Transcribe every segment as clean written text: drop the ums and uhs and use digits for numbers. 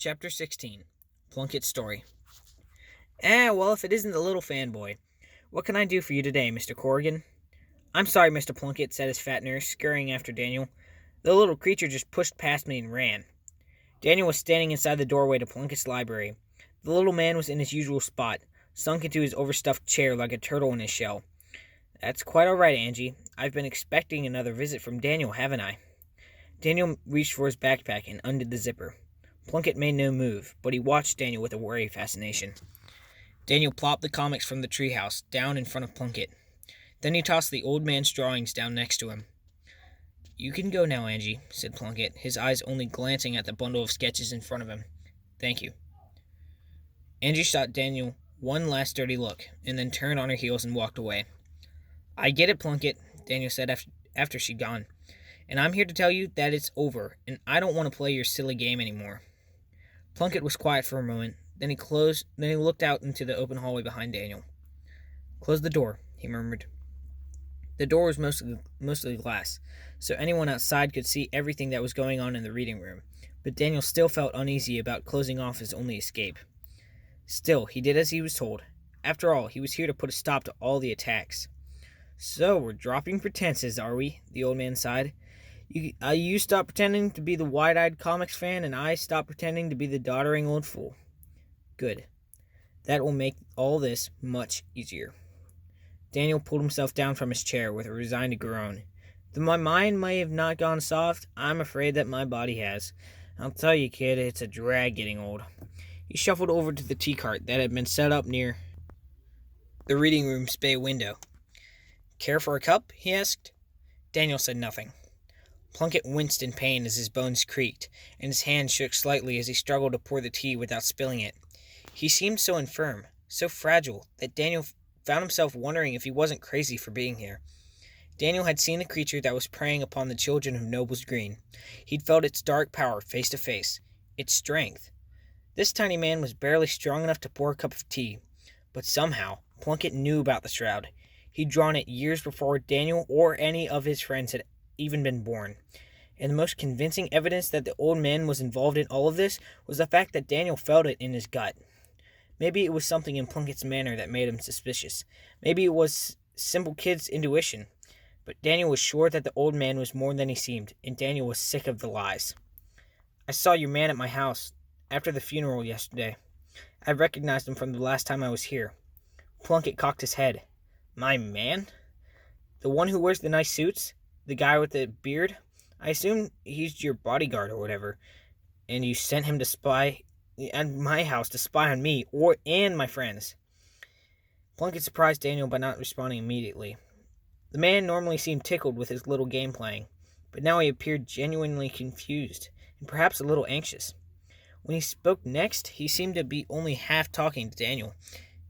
Chapter 16 Plunkett's Story. Well, if it isn't the little fanboy. What can I do for you today, Mr. Corrigan? I'm sorry, Mr. Plunkett, said his fat nurse, scurrying after Daniel. The little creature just pushed past me and ran. Daniel was standing inside the doorway to Plunkett's library. The little man was in his usual spot, sunk into his overstuffed chair like a turtle in his shell. That's quite all right, Angie. I've been expecting another visit from Daniel, haven't I? Daniel reached for his backpack and undid the zipper. Plunkett made no move, but he watched Daniel with a wary fascination. Daniel plopped the comics from the treehouse down in front of Plunkett. Then he tossed the old man's drawings down next to him. You can go now, Angie, said Plunkett, his eyes only glancing at the bundle of sketches in front of him. Thank you. Angie shot Daniel one last dirty look, and then turned on her heels and walked away. I get it, Plunkett, Daniel said after she'd gone. And I'm here to tell you that it's over, and I don't want to play your silly game anymore. Plunkett was quiet for a moment. Then he looked out into the open hallway behind Daniel. Close the door, he murmured. The door was mostly glass, so anyone outside could see everything that was going on in the reading room, but Daniel still felt uneasy about closing off his only escape. Still, he did as he was told. After all, he was here to put a stop to all the attacks. So, we're dropping pretenses, are we? The old man sighed. You stop pretending to be the wide-eyed comics fan, and I stop pretending to be the doddering old fool. Good. That will make all this much easier. Daniel pulled himself down from his chair with a resigned groan. Though my mind may have not gone soft, I'm afraid that my body has. I'll tell you, kid, it's a drag getting old. He shuffled over to the tea cart that had been set up near the reading room's bay window. Care for a cup? He asked. Daniel said nothing. Plunkett winced in pain as his bones creaked, and his hand shook slightly as he struggled to pour the tea without spilling it. He seemed so infirm, so fragile, that Daniel found himself wondering if he wasn't crazy for being here. Daniel had seen the creature that was preying upon the children of Noble's Green. He'd felt its dark power face to face, its strength. This tiny man was barely strong enough to pour a cup of tea, but somehow Plunkett knew about the Shroud. He'd drawn it years before Daniel or any of his friends had even been born. And the most convincing evidence that the old man was involved in all of this was the fact that Daniel felt it in his gut. Maybe it was something in Plunkett's manner that made him suspicious. Maybe it was simple kid's intuition. But Daniel was sure that the old man was more than he seemed, and Daniel was sick of the lies. I saw your man at my house after the funeral yesterday. I recognized him from the last time I was here. Plunkett cocked his head. My man? The one who wears the nice suits? The guy with the beard? I assume he's your bodyguard or whatever, and you sent him to spy at my house to spy on me and my friends. Plunkett surprised Daniel by not responding immediately. The man normally seemed tickled with his little game playing, but now he appeared genuinely confused and perhaps a little anxious. When he spoke next, he seemed to be only half talking to Daniel,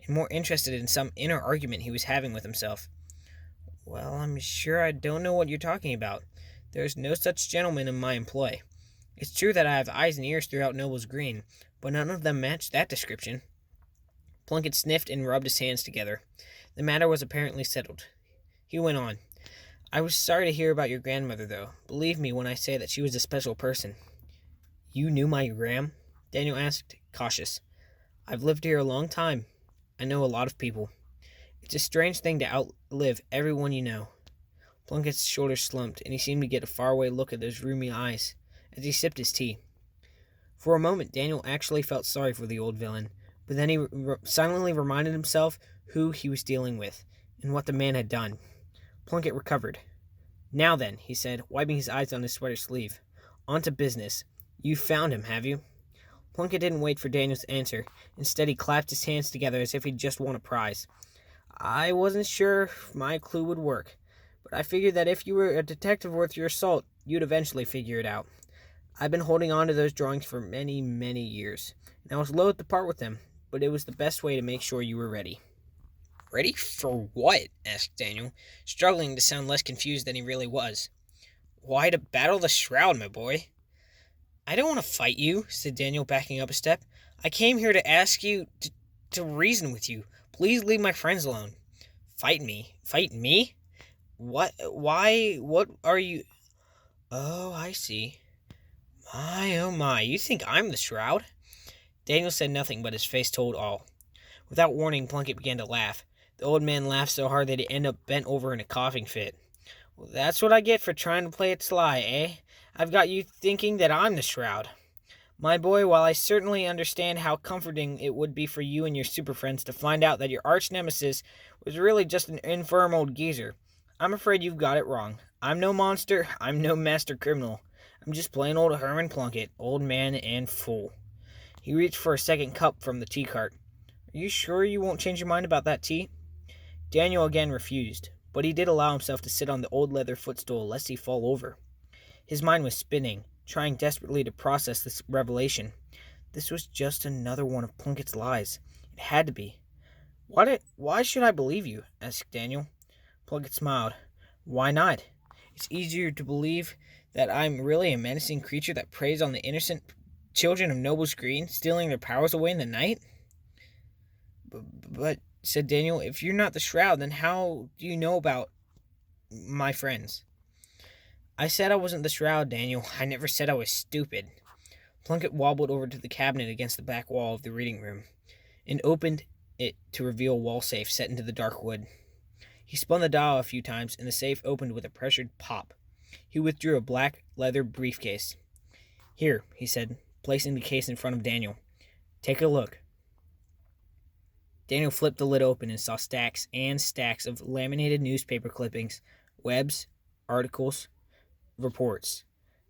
and more interested in some inner argument he was having with himself. Well, I'm sure I don't know what you're talking about. There's no such gentleman in my employ. It's true that I have eyes and ears throughout Noble's Green, but none of them match that description. Plunkett sniffed and rubbed his hands together. The matter was apparently settled. He went on. I was sorry to hear about your grandmother, though. Believe me when I say that she was a special person. You knew my gram? Daniel asked, cautious. I've lived here a long time. I know a lot of people. It's a strange thing to outlive everyone you know. Plunkett's shoulders slumped, and he seemed to get a faraway look at those rheumy eyes as he sipped his tea. For a moment, Daniel actually felt sorry for the old villain, but then he silently reminded himself who he was dealing with and what the man had done. Plunkett recovered. Now then, he said, wiping his eyes on his sweater sleeve. On to business. You found him, have you? Plunkett didn't wait for Daniel's answer. Instead, he clapped his hands together as if he'd just won a prize. I wasn't sure if my clue would work, but I figured that if you were a detective worth your salt, you'd eventually figure it out. I've been holding on to those drawings for many, many years, and I was loath to part with them, but it was the best way to make sure you were ready. Ready for what? Asked Daniel, struggling to sound less confused than he really was. Why, to battle the Shroud, my boy. I don't want to fight you, said Daniel, backing up a step. I came here to ask you to reason with you. Please leave my friends alone. Fight me? Fight me? What? Why? What are you... Oh, I see. My, oh my, you think I'm the Shroud? Daniel said nothing, but his face told all. Without warning, Plunkett began to laugh. The old man laughed so hard that he ended up bent over in a coughing fit. Well, that's what I get for trying to play it sly, eh? I've got you thinking that I'm the Shroud. My boy, while I certainly understand how comforting it would be for you and your super friends to find out that your arch nemesis was really just an infirm old geezer, I'm afraid you've got it wrong. I'm no monster, I'm no master criminal. I'm just plain old Herman Plunkett, old man and fool. He reached for a second cup from the tea cart. Are you sure you won't change your mind about that tea? Daniel again refused, but he did allow himself to sit on the old leather footstool lest he fall over. His mind was spinning, trying desperately to process this revelation. This was just another one of Plunkett's lies. It had to be. Why should I believe you? Asked Daniel. Plunkett smiled. Why not? It's easier to believe that I'm really a menacing creature that preys on the innocent children of Noble's Green, stealing their powers away in the night? But, said Daniel, if you're not the Shroud, then how do you know about my friends? I said I wasn't the Shroud, Daniel. I never said I was stupid. Plunkett wobbled over to the cabinet against the back wall of the reading room and opened it to reveal a wall safe set into the dark wood. He spun the dial a few times, and the safe opened with a pressured pop. He withdrew a black leather briefcase. Here, he said, placing the case in front of Daniel. Take a look. Daniel flipped the lid open and saw stacks and stacks of laminated newspaper clippings, webs, articles, reports.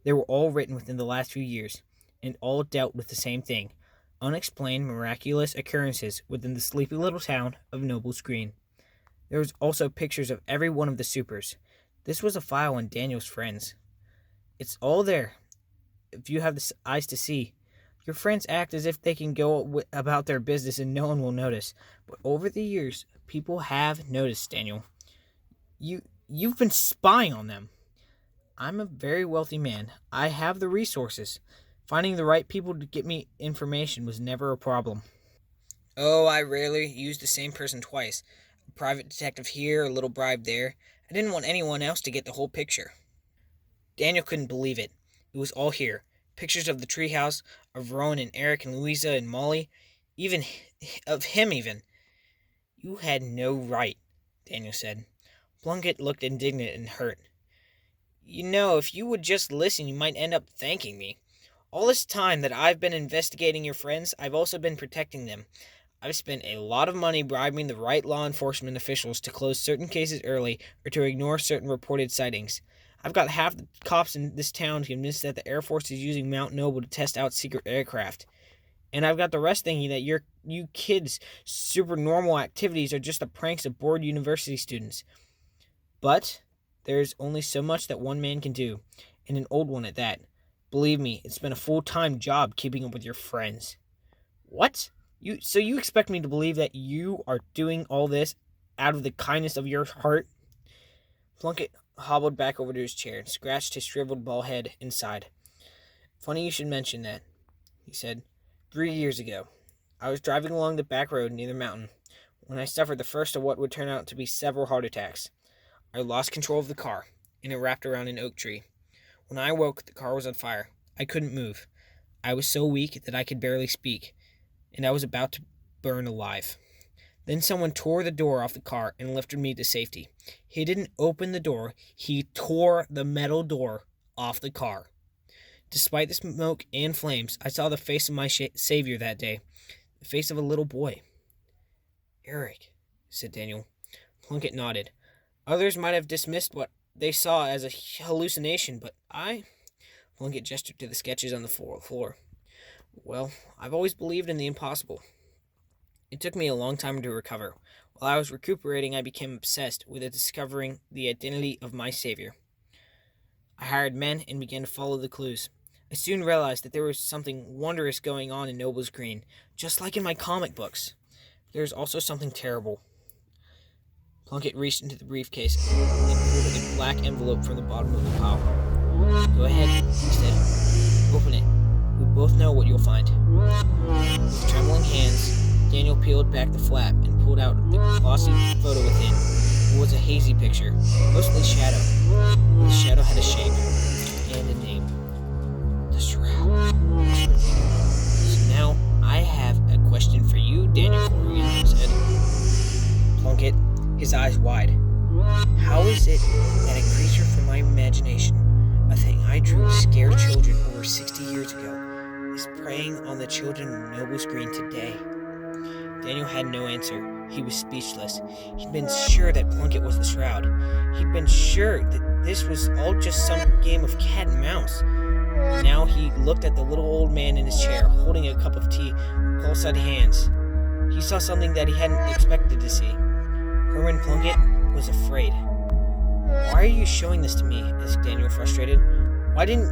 They were all written within the last few years, and all dealt with the same thing, unexplained miraculous occurrences within the sleepy little town of Noble's Green. There was also pictures of every one of the supers. This was a file on Daniel's friends. It's all there, if you have the eyes to see. Your friends act as if they can go about their business and no one will notice. But over the years, people have noticed, Daniel. You've been spying on them. I'm a very wealthy man. I have the resources. Finding the right people to get me information was never a problem. Oh, I rarely used the same person twice. A private detective here, a little bribe there. I didn't want anyone else to get the whole picture. Daniel couldn't believe it. It was all here. Pictures of the treehouse, of Rowan and Eric and Louisa and Molly, even of him even. You had no right, Daniel said. Plunkett looked indignant and hurt. You know, if you would just listen, you might end up thanking me. All this time that I've been investigating your friends, I've also been protecting them. I've spent a lot of money bribing the right law enforcement officials to close certain cases early or to ignore certain reported sightings. I've got half the cops in this town convinced that the Air Force is using Mount Noble to test out secret aircraft. And I've got the rest thinking that you kids' supernormal activities are just the pranks of bored university students. But there's only so much that one man can do, and an old one at that. Believe me, it's been a full-time job keeping up with your friends. What? So you expect me to believe that you are doing all this out of the kindness of your heart? Plunkett hobbled back over to his chair and scratched his shriveled bald head and sighed. Funny you should mention that, he said. 3 years ago, I was driving along the back road near the mountain when I suffered the first of what would turn out to be several heart attacks. I lost control of the car, and it wrapped around an oak tree. When I awoke, the car was on fire. I couldn't move. I was so weak that I could barely speak, and I was about to burn alive. Then someone tore the door off the car and lifted me to safety. He didn't open the door. He tore the metal door off the car. Despite the smoke and flames, I saw the face of my savior that day. The face of a little boy. Eric, said Daniel. Plunkett nodded. Others might have dismissed what they saw as a hallucination, but I... Plunkett gestured to the sketches on the floor. Well, I've always believed in the impossible. It took me a long time to recover. While I was recuperating, I became obsessed with discovering the identity of my savior. I hired men and began to follow the clues. I soon realized that there was something wondrous going on in Noble's Green, just like in my comic books. There was also something terrible. Plunkett reached into the briefcase and pulled a black envelope from the bottom of the pile. Go ahead, he said. Open it. We both know what you'll find. With trembling hands, Daniel peeled back the flap and pulled out the glossy photo within. It was a hazy picture, mostly shadow. The shadow had a shape and a name. The Shroud. So now I his eyes wide. How is it that a creature from my imagination, a thing I drew to scare children over 60 years ago, is preying on the children of Noble's Green today? Daniel had no answer. He was speechless. He'd been sure that Plunkett was the Shroud. He'd been sure that this was all just some game of cat and mouse. Now he looked at the little old man in his chair, holding a cup of tea with claw-sided hands. He saw something that he hadn't expected to see. Herman Plunkett was afraid. "Why are you showing this to me?" asked Daniel, frustrated. "Why didn't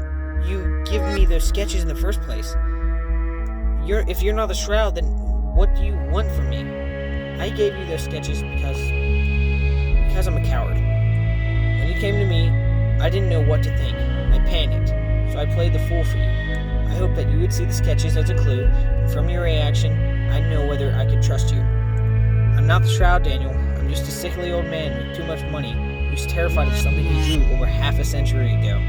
you give me those sketches in the first place? If you're not the Shroud, then what do you want from me?" "I gave you those sketches because I'm a coward. When you came to me, I didn't know what to think. I panicked, so I played the fool for you. I hoped that you would see the sketches as a clue, and from your reaction, I'd know whether I could trust you. I'm not the Shroud, Daniel. I'm just a sickly old man with too much money who's terrified of something he drew over half a century ago."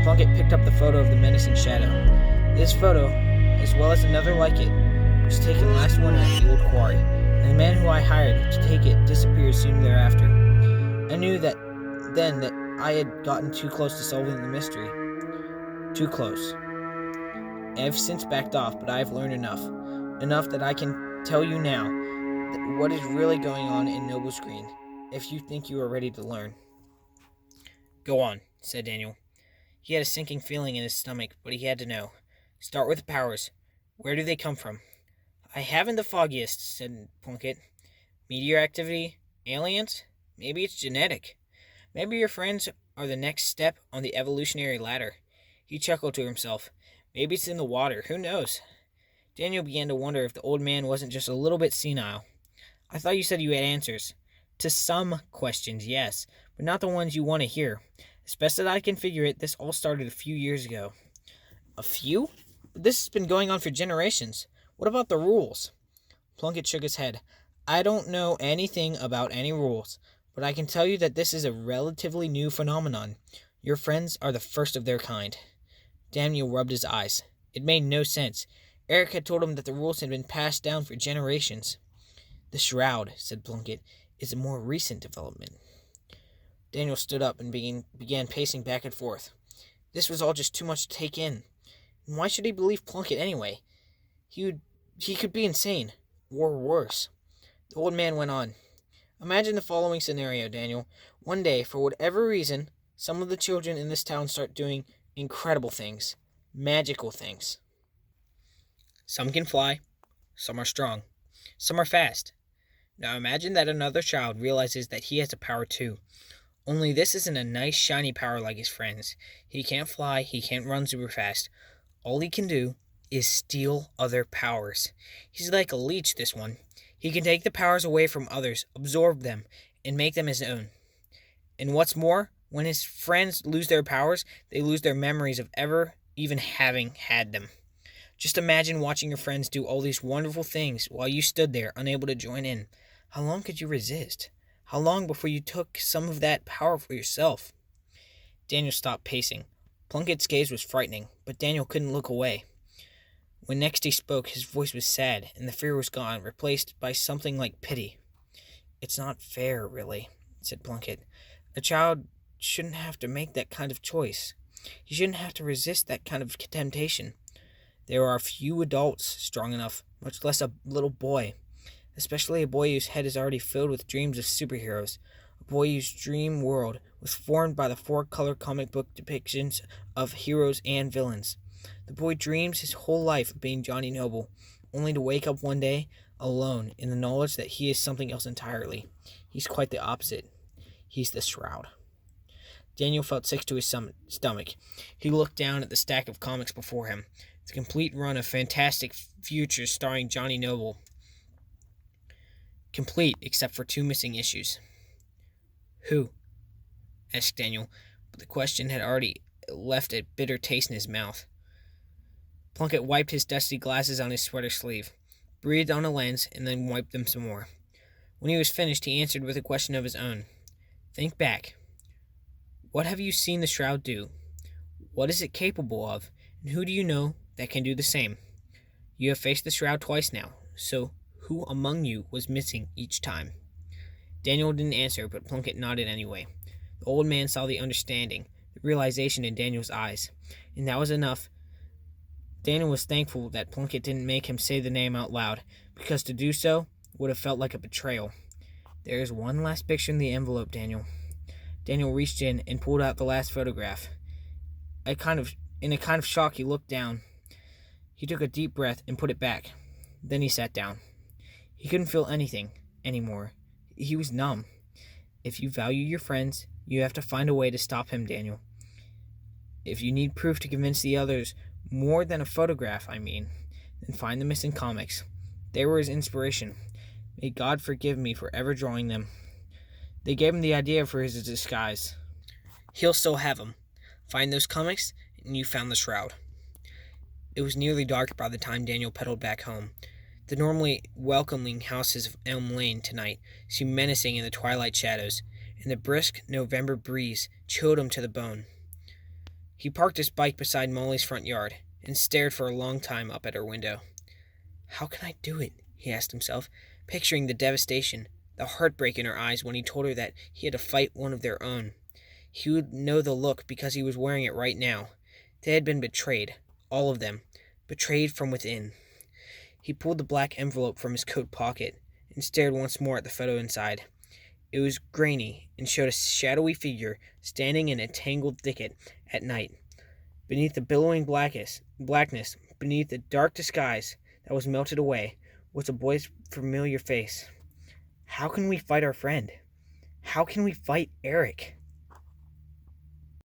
Plunkett picked up the photo of the menacing shadow. This photo, as well as another like it, was taken last winter at the old quarry, and the man who I hired to take it disappeared soon thereafter. I knew then that I had gotten too close to solving the mystery. Too close. I have since backed off, but I have learned enough. Enough that I can tell you now what is really going on in Noble's Green, if you think you are ready to learn. "Go on," said Daniel. He had a sinking feeling in his stomach, but he had to know. "Start with the powers. Where do they come from?" "I haven't the foggiest," said Plunkett. "Meteor activity? Aliens? Maybe it's genetic. Maybe your friends are the next step on the evolutionary ladder." He chuckled to himself. "Maybe it's in the water. Who knows?" Daniel began to wonder if the old man wasn't just a little bit senile. "I thought you said you had answers." "To some questions, yes, but not the ones you want to hear. As best as I can figure it, this all started a few years ago." "A few? But this has been going on for generations. What about the rules?" Plunkett shook his head. "I don't know anything about any rules, but I can tell you that this is a relatively new phenomenon. Your friends are the first of their kind." Daniel rubbed his eyes. It made no sense. Eric had told him that the rules had been passed down for generations. "The Shroud," said Plunkett, "is a more recent development." Daniel stood up and began pacing back and forth. This was all just too much to take in. And why should he believe Plunkett anyway? He could be insane, or worse. The old man went on. "Imagine the following scenario, Daniel. One day, for whatever reason, some of the children in this town start doing incredible things, magical things. Some can fly, some are strong, some are fast. Now imagine that another child realizes that he has a power too. Only this isn't a nice shiny power like his friends. He can't fly, he can't run super fast. All he can do is steal other powers. He's like a leech, this one. He can take the powers away from others, absorb them, and make them his own. And what's more, when his friends lose their powers, they lose their memories of ever even having had them. Just imagine watching your friends do all these wonderful things while you stood there, unable to join in. How long could you resist? How long before you took some of that power for yourself?" Daniel stopped pacing. Plunkett's gaze was frightening, but Daniel couldn't look away. When next he spoke, his voice was sad, and the fear was gone, replaced by something like pity. "It's not fair, really," said Plunkett. "A child shouldn't have to make that kind of choice. He shouldn't have to resist that kind of temptation. There are few adults strong enough, much less a little boy. Especially a boy whose head is already filled with dreams of superheroes. A boy whose dream world was formed by the four-color comic book depictions of heroes and villains. The boy dreams his whole life of being Johnny Noble, only to wake up one day alone in the knowledge that he is something else entirely. He's quite the opposite. He's the Shroud." Daniel felt sick to his stomach. He looked down at the stack of comics before him. The complete run of Fantastic Futures starring Johnny Noble. Complete, except for 2 missing issues. "Who?" asked Daniel, but the question had already left a bitter taste in his mouth. Plunkett wiped his dusty glasses on his sweater sleeve, breathed on a lens, and then wiped them some more. When he was finished, he answered with a question of his own. "Think back. What have you seen the Shroud do? What is it capable of, and who do you know that can do the same? You have faced the Shroud twice now, so who among you was missing each time?" Daniel didn't answer, but Plunkett nodded anyway. The old man saw the understanding, the realization in Daniel's eyes, and that was enough. Daniel was thankful that Plunkett didn't make him say the name out loud, because to do so would have felt like a betrayal. "There is one last picture in the envelope, Daniel." Daniel reached in and pulled out the last photograph. In a kind of shock, he looked down. He took a deep breath and put it back. Then he sat down. He couldn't feel anything anymore. He was numb. If you value your friends, you have to find a way to stop him, Daniel. If you need proof to convince the others, more than a photograph, then find the missing comics. They were his inspiration. May God forgive me for ever drawing them. They gave him the idea for his disguise. He'll still have them. Find those comics, and you found the Shroud. It was nearly dark by the time Daniel pedaled back home. The normally welcoming houses of Elm Lane tonight seemed menacing in the twilight shadows, and the brisk November breeze chilled him to the bone. He parked his bike beside Molly's front yard and stared for a long time up at her window. "How can I do it?" he asked himself, picturing the devastation, the heartbreak in her eyes when he told her that he had to fight one of their own. He would know the look because he was wearing it right now. They had been betrayed, all of them, betrayed from within. He pulled the black envelope from his coat pocket and stared once more at the photo inside. It was grainy and showed a shadowy figure standing in a tangled thicket at night. Beneath the billowing blackness, beneath the dark disguise that was melted away, was a boy's familiar face. "How can we fight our friend? How can we fight Eric?"